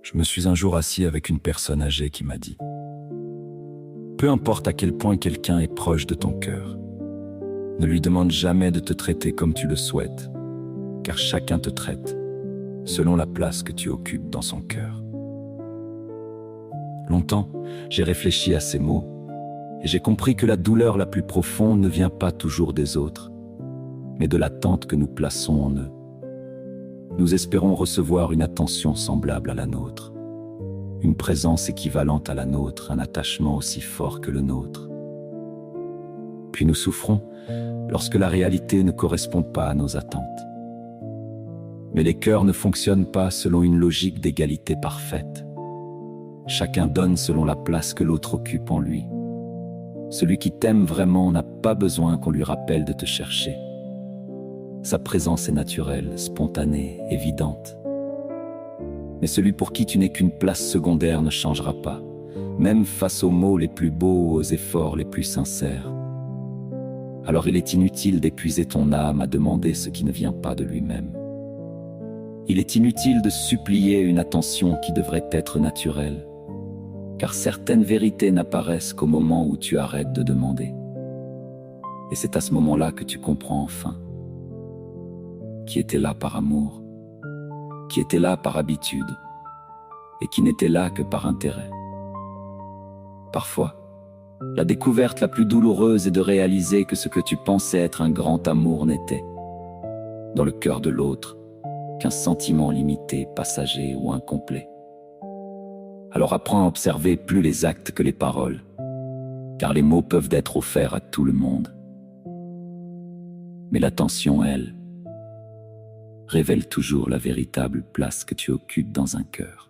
Je me suis un jour assis avec une personne âgée qui m'a dit: peu importe à quel point quelqu'un est proche de ton cœur, ne lui demande jamais de te traiter comme tu le souhaites, car chacun te traite selon la place que tu occupes dans son cœur. Longtemps, j'ai réfléchi à ces mots et j'ai compris que la douleur la plus profonde ne vient pas toujours des autres, mais de l'attente que nous plaçons en eux. Nous espérons recevoir une attention semblable à la nôtre, une présence équivalente à la nôtre, un attachement aussi fort que le nôtre. Puis nous souffrons lorsque la réalité ne correspond pas à nos attentes. Mais les cœurs ne fonctionnent pas selon une logique d'égalité parfaite. Chacun donne selon la place que l'autre occupe en lui. Celui qui t'aime vraiment n'a pas besoin qu'on lui rappelle de te chercher. Sa présence est naturelle, spontanée, évidente. Mais celui pour qui tu n'es qu'une place secondaire ne changera pas, même face aux mots les plus beaux, aux efforts les plus sincères. Alors il est inutile d'épuiser ton âme à demander ce qui ne vient pas de lui-même. Il est inutile de supplier une attention qui devrait être naturelle, car certaines vérités n'apparaissent qu'au moment où tu arrêtes de demander. Et c'est à ce moment-là que tu comprends enfin qui était là par amour, qui était là par habitude, et qui n'était là que par intérêt. Parfois, la découverte la plus douloureuse est de réaliser que ce que tu pensais être un grand amour n'était, dans le cœur de l'autre, qu'un sentiment limité, passager ou incomplet. Alors apprends à observer plus les actes que les paroles, car les mots peuvent être offerts à tout le monde. Mais l'attention, elle, révèle toujours la véritable place que tu occupes dans un cœur.